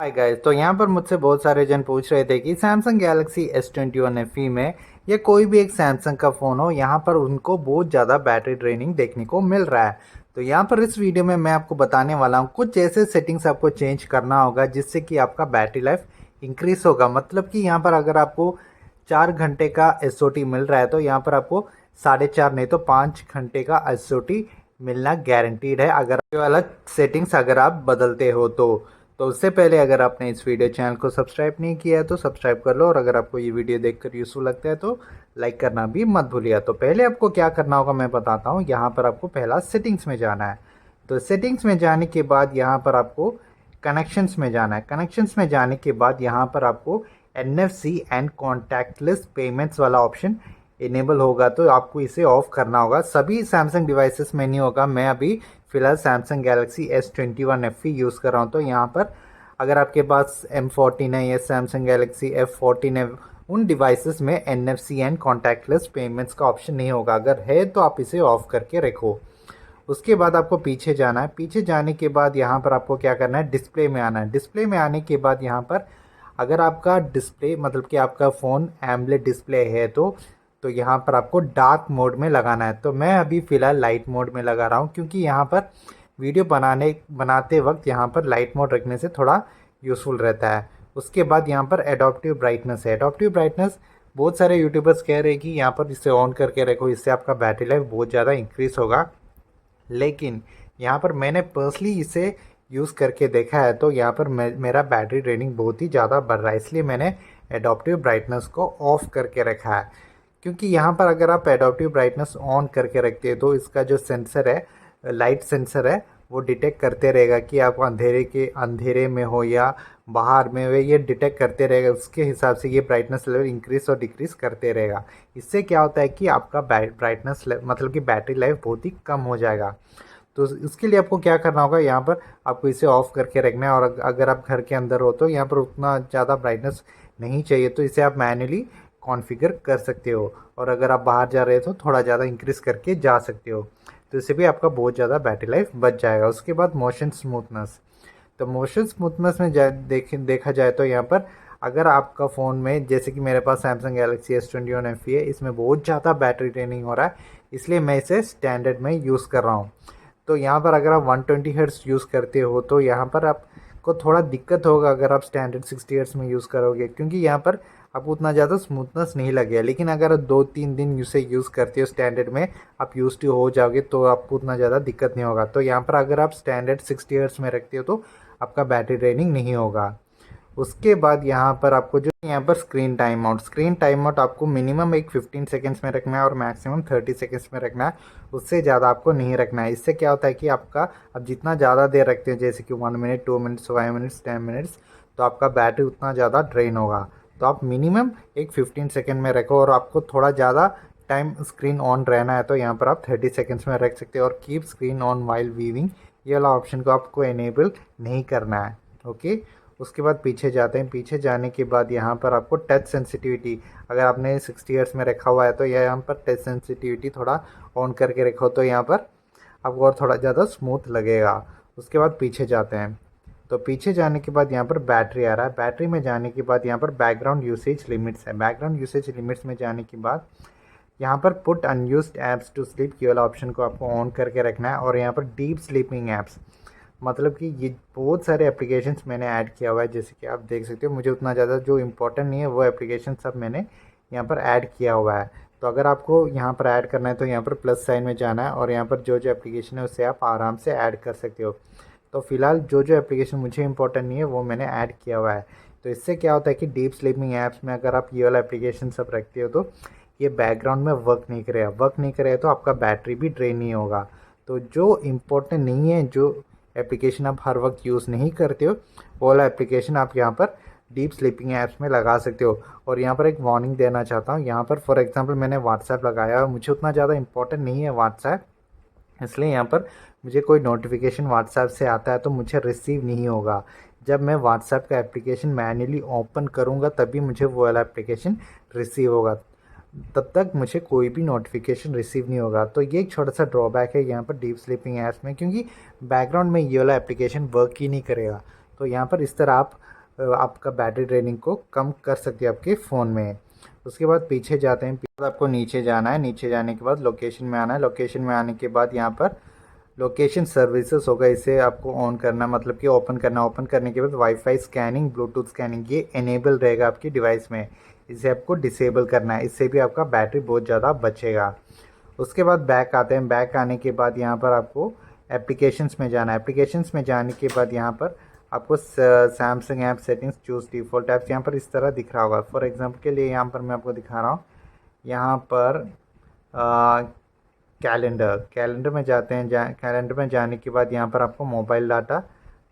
Hi guys, तो यहाँ पर मुझसे बहुत सारे जन पूछ रहे थे कि सैमसंग गैलेक्सी S21 FE में या कोई भी एक सैमसंग का फ़ोन हो, यहाँ पर उनको बहुत ज़्यादा बैटरी ड्रेनिंग देखने को मिल रहा है। तो यहाँ पर इस वीडियो में मैं आपको बताने वाला हूँ कुछ ऐसे सेटिंग्स आपको चेंज करना होगा जिससे कि आपका बैटरी लाइफ इंक्रीज होगा। मतलब कि यहाँ पर अगर आपको 4 घंटे का SOT मिल रहा है तो यहाँ पर आपको 4.5 नहीं तो 5 घंटे का SOT मिलना गारंटीड है, अगर ये वाला सेटिंग्स अगर आप बदलते हो तो उससे पहले अगर आपने इस वीडियो चैनल को सब्सक्राइब नहीं किया है तो सब्सक्राइब कर लो, और अगर आपको ये वीडियो देखकर यूज़फुल लगता है तो लाइक करना भी मत भूलिए। तो पहले आपको क्या करना होगा मैं बताता हूँ। यहाँ पर आपको पहला सेटिंग्स में जाना है। तो सेटिंग्स में जाने के बाद यहाँ पर आपको कनेक्शंस में जाना है। कनेक्शंस में जाने के बाद यहाँ पर आपको NFC एंड कॉन्टैक्टलेस पेमेंट्स वाला ऑप्शन इनेबल होगा, तो आपको इसे ऑफ करना होगा। सभी सैमसंग डिवाइसेस में नहीं होगा। मैं अभी फ़िलहाल Samsung Galaxy S21 FE use कर रहा हूँ। तो यहाँ पर अगर आपके पास M14 है या सैमसंग गैलेक्सी F14 है, उन डिवाइसेस में NFC एंड कॉन्टैक्टलेस पेमेंट्स का ऑप्शन नहीं होगा। अगर है तो आप इसे ऑफ करके रखो। उसके बाद आपको पीछे जाना है। पीछे जाने के बाद यहाँ पर आपको क्या करना है, डिस्प्ले में आना है। डिस्प्ले में आने के बाद यहाँ पर अगर आपका डिस्प्ले मतलब कि आपका फ़ोन एमोलेड डिस्प्ले है तो यहाँ पर आपको डार्क मोड में लगाना है। तो मैं अभी फ़िलहाल लाइट मोड में लगा रहा हूँ, क्योंकि यहाँ पर वीडियो बनाते वक्त यहाँ पर लाइट मोड रखने से थोड़ा यूज़फुल रहता है। उसके बाद यहाँ पर एडॉप्टिव ब्राइटनेस है। एडॉप्टिव ब्राइटनेस बहुत सारे यूट्यूबर्स कह रहे हैं कि यहाँ पर इसे ऑन करके रखो, इससे आपका बैटरी लाइफ बहुत ज़्यादा इंक्रीज़ होगा। लेकिन यहाँ पर मैंने पर्सनली इसे यूज़ करके देखा है तो यहाँ पर मेरा बैटरी ड्रेनिंग बहुत ही ज़्यादा बढ़ रहा है, इसलिए मैंने एडॉप्टिव ब्राइटनेस को ऑफ़ करके रखा है। क्योंकि यहाँ पर अगर आप एडॉप्टिव ब्राइटनेस ऑन करके रखते हैं तो इसका जो सेंसर है, लाइट सेंसर है, वो डिटेक्ट करते रहेगा कि आप अंधेरे में हो या बाहर में हो, ये डिटेक्ट करते रहेगा। उसके हिसाब से ये ब्राइटनेस लेवल इंक्रीज़ और डिक्रीज़ करते रहेगा। इससे क्या होता है कि आपका ब्राइटनेस मतलब कि बैटरी लाइफ बहुत ही कम हो जाएगा। तो इसके लिए आपको क्या करना होगा, यहाँ पर आपको इसे ऑफ़ करके रखना है। और अगर आप घर के अंदर हो तो यहाँ पर उतना ज़्यादा ब्राइटनेस नहीं चाहिए, तो इसे आप मैन्युअली कॉन्फ़िगर कर सकते हो। और अगर आप बाहर जा रहे हो तो थोड़ा ज़्यादा इंक्रीज़ करके जा सकते हो। तो इससे भी आपका बहुत ज़्यादा बैटरी लाइफ बच जाएगा। उसके बाद मोशन स्मूथनेस। तो मोशन स्मूथनेस में देखा जाए तो यहाँ पर अगर आपका फ़ोन में, जैसे कि मेरे पास सैमसंग गैलेक्सी S21 FE है, इसमें बहुत ज़्यादा बैटरी ड्रेनिंग हो रहा है, इसलिए मैं इसे स्टैंडर्ड में यूज़ कर रहा हूँ। तो यहाँ पर अगर आप 120 हर्ट्ज़ यूज़ करते हो तो यहाँ पर आपको थोड़ा दिक्कत होगा अगर आप स्टैंडर्ड 60 हर्ट्ज़ में यूज़ करोगे, क्योंकि यहाँ पर आपको उतना ज़्यादा स्मूथनेस नहीं लगेगा। लेकिन अगर आप 2-3 दिन इसे यूज़ करते हो स्टैंडर्ड में, आप यूज़ टू हो जाओगे तो आपको उतना ज़्यादा दिक्कत नहीं होगा। तो यहाँ पर अगर आप स्टैंडर्ड 60 हर्ट्ज़ में रखते हो तो आपका बैटरी ड्रेनिंग नहीं होगा। उसके बाद यहाँ पर आपको जो यहाँ पर स्क्रीन टाइम आउट आपको मिनिमम एक 15 सेकेंड्स में रखना है और मैक्सिमम 30 सेकेंड्स में रखना है। उससे ज़्यादा आपको नहीं रखना है। इससे क्या होता है कि आपका अब जितना ज़्यादा देर रखते हैं, जैसे कि 1 मिनट, 2 मिनट्स, 5 मिनट्स, 10 मिनट्स, तो आपका बैटरी उतना ज़्यादा ड्रेन होगा। तो आप मिनिमम एक 15 सेकेंड में रखो, और आपको थोड़ा ज़्यादा टाइम स्क्रीन ऑन रहना है तो यहाँ पर आप 30 सेकेंड्स में रख सकते हो। और keep screen on while weaving, ये वाला ऑप्शन को आपको इनेबल नहीं करना है। ओके। उसके बाद पीछे जाते हैं। पीछे जाने के बाद यहाँ पर आपको टच सेंसिटिविटी, अगर आपने 60 हर्ट्ज़ में रखा हुआ है तो यहाँ पर टच सेंसिटिविटी थोड़ा ऑन करके रखो, तो यहाँ पर आपको और थोड़ा ज़्यादा स्मूथ लगेगा। उसके बाद पीछे जाते हैं। तो पीछे जाने के बाद यहाँ पर बैटरी आ रहा है। बैटरी में जाने के बाद यहाँ पर बैकग्राउंड यूसेज लिमिट्स है। बैकग्राउंड यूसेज लिमिट्स में जाने के बाद यहाँ पर put unused apps to sleep, के वाला ऑप्शन को आपको ऑन करके रखना है। और यहाँ पर डीप स्लीपिंग ऐप्स, मतलब कि ये बहुत सारे एप्लीकेशंस मैंने ऐड किया हुआ है, जैसे कि आप देख सकते हो। मुझे उतना ज़्यादा जो इम्पोर्टेंट नहीं है वो एप्लीकेशन सब मैंने यहाँ पर ऐड किया हुआ है। तो अगर आपको यहाँ पर ऐड करना है तो यहाँ पर प्लस साइन में जाना है, और यहाँ पर जो जो एप्लीकेशन है उससे आप आराम से ऐड कर सकते हो। तो फिलहाल जो जो एप्लीकेशन मुझे इंपॉर्टेंट नहीं है वो मैंने ऐड किया हुआ है। तो इससे क्या होता है कि डीप स्लीपिंग ऐप्स में अगर आप ये वाला एप्लीकेशन सब रखते हो तो ये बैकग्राउंड में वर्क नहीं करेगा तो आपका बैटरी भी ड्रेन नहीं होगा। तो जो इम्पोर्टेंट नहीं है, जो एप्लीकेशन आप हर वक्त यूज़ नहीं करते हो, वो वाला एप्लीकेशन आप यहाँ पर डीप स्लीपिंग ऐप्स में लगा सकते हो। और यहाँ पर एक वार्निंग देना चाहता हूँ। यहाँ पर फॉर एग्जांपल मैंने व्हाट्सएप लगाया है, मुझे उतना ज़्यादा इंपॉर्टेंट नहीं है व्हाट्सएप, इसलिए यहाँ पर मुझे कोई नोटिफिकेशन व्हाट्सएप से आता है तो मुझे रिसीव नहीं होगा। जब मैं व्हाट्सएप का एप्लीकेशन मैन्युअली ओपन करूँगा तभी मुझे वो वाला एप्लीकेशन रिसीव होगा, तब तक मुझे कोई भी नोटिफिकेशन रिसीव नहीं होगा। तो ये एक छोटा सा ड्रॉबैक है यहाँ पर डीप स्लीपिंग ऐप्स में, क्योंकि बैकग्राउंड में ये वाला एप्लीकेशन वर्क ही नहीं करेगा। तो यहाँ पर इस तरह आप आपका बैटरी ड्रेनिंग को कम कर सकते हैं आपके फ़ोन में। उसके बाद पीछे जाते हैं, पीछे आपको नीचे जाना है, नीचे जाने के बाद लोकेशन में आना है। लोकेशन में आने के बाद यहाँ पर लोकेशन सर्विसेज होगा, इसे आपको ऑन करना, मतलब कि ओपन करना। ओपन करने के बाद वाईफाई स्कैनिंग, ब्लूटूथ स्कैनिंग ये इनेबल रहेगा आपकी डिवाइस में, इसे आपको डिसेबल करना है, इससे भी आपका बैटरी बहुत ज़्यादा बचेगा। उसके बाद बैक आते हैं। बैक आने के बाद यहाँ पर आपको एप्लीकेशंस में जाना है। एप्लीकेशंस में जाने के बाद यहाँ पर आपको Samsung app settings choose default apps यहाँ पर इस तरह दिख रहा होगा। फॉर एग्जांपल के लिए यहाँ पर मैं आपको दिखा रहा हूँ। यहाँ पर कैलेंडर में जाते हैं। कैलेंडर में जाने के बाद यहाँ पर आपको मोबाइल डाटा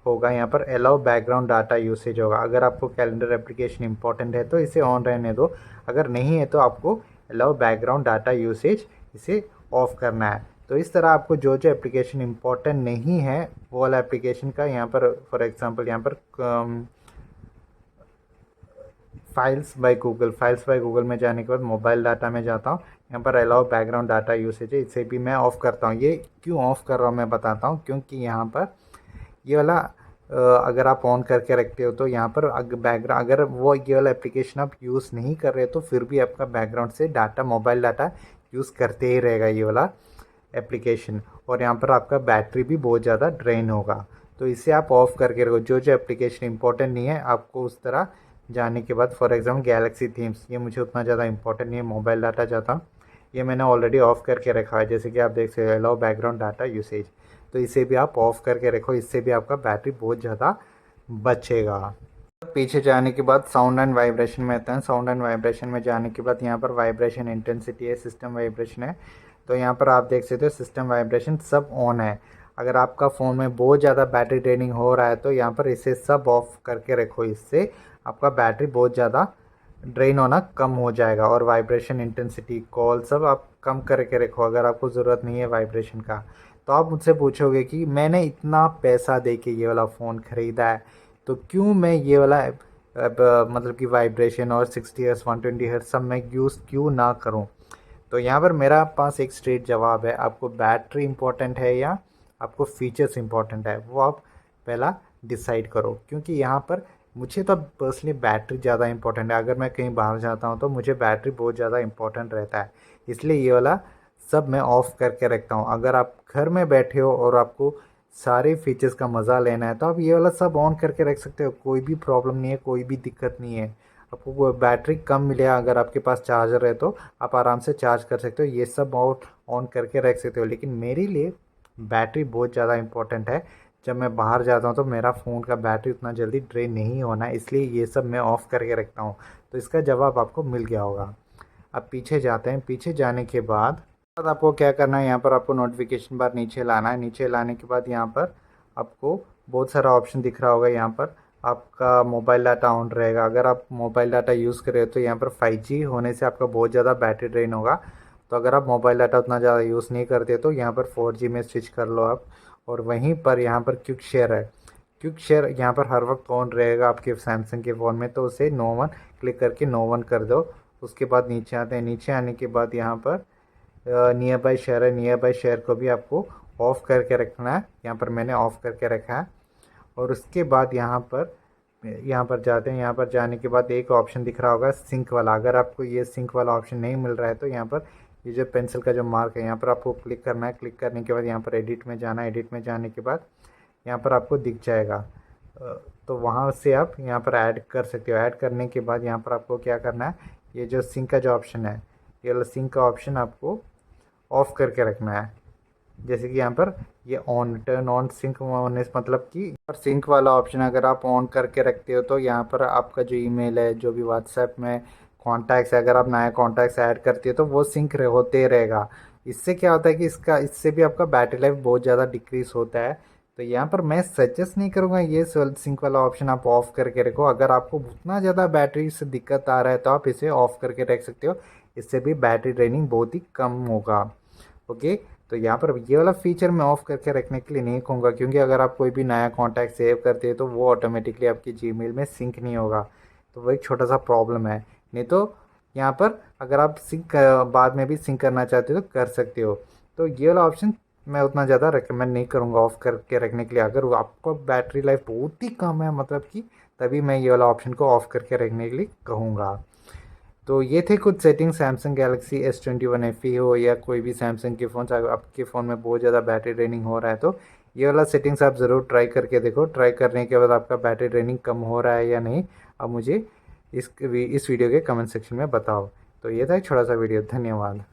होगा, यहाँ पर अलाउ बैकग्राउंड डाटा यूसेज होगा। अगर आपको कैलेंडर एप्लीकेशन इंपॉर्टेंट है तो इसे ऑन रहने दो, अगर नहीं है तो आपको अलाउ बैकग्राउंड डाटा यूसेज इसे ऑफ करना है। तो इस तरह आपको जो जो एप्लीकेशन इंपॉर्टेंट नहीं है वो वाला एप्लीकेशन का यहाँ पर, फॉर एग्जांपल यहाँ पर फाइल्स बाय गूगल में जाने के बाद मोबाइल डाटा में जाता हूँ। यहाँ पर अलाउ बैकग्राउंड डाटा यूसेज है, इसे भी मैं ऑफ़ करता हूँ। ये क्यों ऑफ़ कर रहा हूँ मैं बताता हूँ, क्योंकि यहाँ पर ये वाला अगर आप ऑन करके रखते हो तो यहाँ पर बैकग्राउंड, अगर वो ये वाला एप्लीकेशन आप यूज़ नहीं कर रहे तो फिर भी आपका बैकग्राउंड से डाटा, मोबाइल डाटा यूज़ करते ही रहेगा ये वाला एप्लीकेशन, और यहाँ पर आपका बैटरी भी बहुत ज़्यादा ड्रेन होगा। तो इसे आप ऑफ़ करके रखो। जो जो एप्लीकेशन इंपॉर्टेंट नहीं है आपको उस तरह जाने के बाद, फॉर एग्जाम्पल गैलेक्सी थीम्स, ये मुझे उतना ज़्यादा इंपॉर्टेंट नहीं है, मोबाइल डाटा जाता हूँ, ये मैंने ऑलरेडी ऑफ़ करके रखा है। जैसे कि आप देख सकते हो अलाउ बैकग्राउंड डाटा यूसेज, तो इसे भी आप ऑफ़ करके रखो, इससे भी आपका बैटरी बहुत ज़्यादा बचेगा। पीछे जाने के बाद साउंड एंड वाइब्रेशन में आते हैं। साउंड एंड वाइब्रेशन में जाने के बाद यहाँ पर वाइब्रेशन इंटेंसिटी है, सिस्टम वाइब्रेशन है। तो यहाँ पर आप देख सकते हो सिस्टम वाइब्रेशन सब ऑन है। अगर आपका फ़ोन में बहुत ज़्यादा बैटरी ड्रेनिंग हो रहा है तो यहाँ पर इसे सब ऑफ करके रखो, इससे आपका बैटरी बहुत ज़्यादा ड्रेन होना कम हो जाएगा। और वाइब्रेशन इंटेंसिटी, कॉल सब आप कम करके रखो अगर आपको ज़रूरत नहीं है वाइब्रेशन का। तो आप मुझसे पूछोगे कि मैंने इतना पैसा दे के ये वाला फ़ोन ख़रीदा है तो क्यों मैं ये वाला मतलब कि वाइब्रेशन और 60 हर्ट्ज़ 120 हर्ट्ज़ सब मैं यूज़ क्यों ना करूं। तो यहाँ पर मेरा पास एक स्ट्रेट जवाब है। आपको बैटरी इंपॉर्टेंट है या आपको फीचर्स इंपॉर्टेंट है, वो आप पहला डिसाइड करो। क्योंकि यहाँ पर मुझे तो पर्सनली बैटरी ज़्यादा इंपॉर्टेंट है। अगर मैं कहीं बाहर जाता हूँ तो मुझे बैटरी बहुत ज़्यादा इंपॉर्टेंट रहता है, इसलिए ये वाला सब मैं ऑफ़ करके रखता हूँ। अगर आप घर में बैठे हो और आपको सारे फीचर्स का मज़ा लेना है तो आप ये वाला सब ऑन करके रख सकते हो, कोई भी प्रॉब्लम नहीं है, कोई भी दिक्कत नहीं है। आपको बैटरी कम मिलेगा, अगर आपके पास चार्जर है तो आप आराम से चार्ज कर सकते हो, ये सब ऑन करके रख सकते हो। लेकिन मेरे लिए बैटरी बहुत ज़्यादा इंपॉर्टेंट है। जब मैं बाहर जाता हूँ तो मेरा फ़ोन का बैटरी उतना जल्दी ड्रेन नहीं होना, इसलिए ये सब मैं ऑफ़ करके रखता हूँ। तो इसका जवाब आपको मिल गया होगा। अब पीछे जाते हैं। पीछे जाने के बाद आपको क्या करना है, यहाँ पर आपको नोटिफिकेशन बार नीचे लाना है। नीचे लाने के बाद यहाँ पर आपको बहुत सारा ऑप्शन दिख रहा होगा। यहाँ पर आपका मोबाइल डाटा ऑन रहेगा। अगर आप मोबाइल डाटा यूज़ कर रहे हो तो यहाँ पर 5G होने से आपका बहुत ज़्यादा बैटरी ड्रेन होगा। तो अगर आप मोबाइल डाटा उतना ज़्यादा यूज़ नहीं करते तो यहाँ पर 4G में स्विच कर लो आप। और वहीं पर यहाँ पर क्विक शेयर है, क्विक शेयर यहाँ पर हर वक्त ऑन रहेगा आपके सैमसंग के फ़ोन में, तो उसे नो वन क्लिक करके नो वन कर दो। उसके बाद नीचे आते हैं। नीचे आने के बाद यहाँ पर नियर बाय शेयर है, नियर बाय शेयर को भी आपको ऑफ़ करके रखना है। यहाँ पर मैंने ऑफ़ करके रखा है। और उसके बाद यहाँ पर जाते हैं। यहाँ पर जाने के बाद एक ऑप्शन दिख रहा होगा सिंक वाला। अगर आपको ये सिंक वाला ऑप्शन नहीं मिल रहा है तो यहाँ पर ये जो पेंसिल का जो मार्क है यहाँ पर आपको क्लिक करना है। क्लिक करने के बाद यहाँ पर एडिट में जाना है। एडिट में जाने के बाद यहाँ पर आपको दिख जाएगा, तो वहाँ से आप यहाँ पर ऐड कर सकते हो। ऐड करने के बाद यहाँ पर आपको क्या करना है, ये जो सिंक का जो ऑप्शन है, ये वाला सिंक का ऑप्शन आपको ऑफ़ करके रखना है। जैसे कि यहाँ पर ये ऑन, टर्न ऑन सिंक होने से मतलब कि सिंक वाला ऑप्शन अगर आप ऑन करके रखते हो तो यहाँ पर आपका जो ईमेल है, जो भी व्हाट्सएप में कॉन्टैक्ट्स है, अगर आप नया कॉन्टैक्ट्स ऐड करते हो तो वो सिंक होते रहेगा। इससे क्या होता है कि इससे भी आपका बैटरी लाइफ बहुत ज़्यादा डिक्रीज़ होता है। तो यहाँ पर मैं सजेस्ट नहीं करूँगा ये सिंक वाला ऑप्शन आप ऑफ़ करके रखो। अगर आपको उतना ज़्यादा बैटरी से दिक्कत आ रहा है तो आप इसे ऑफ़ करके रख सकते हो, इससे भी बैटरी ड्रेनिंग बहुत ही कम होगा। ओके, तो यहाँ पर ये वाला फीचर मैं ऑफ़ करके रखने के लिए नहीं कहूँगा, क्योंकि अगर आप कोई भी नया कॉन्टैक्ट सेव करते हैं तो वो ऑटोमेटिकली आपकी जीमेल में सिंक नहीं होगा। तो वो एक छोटा सा प्रॉब्लम है। नहीं तो यहाँ पर अगर आप सिंक बाद में भी सिंक करना चाहते हो तो कर सकते हो। तो ये वाला ऑप्शन मैं उतना ज़्यादा रिकमेंड नहीं करूँगा ऑफ़ करके रखने के लिए। अगर वो आपको बैटरी लाइफ बहुत ही कम है मतलब कि, तभी मैं ये वाला ऑप्शन को ऑफ़ करके रखने के लिए कहूँगा। तो ये थे कुछ setting Samsung Galaxy S21 FE हो या कोई भी सैमसंग के फ़ोन, अगर आपके फ़ोन में बहुत ज़्यादा बैटरी ड्रेनिंग हो रहा है तो ये वाला सेटिंग्स आप ज़रूर ट्राई करके देखो। ट्राई करने के बाद आपका बैटरी ड्रेनिंग कम हो रहा है या नहीं, अब मुझे इस वीडियो के कमेंट सेक्शन में बताओ। तो ये था एक छोटा सा वीडियो, धन्यवाद।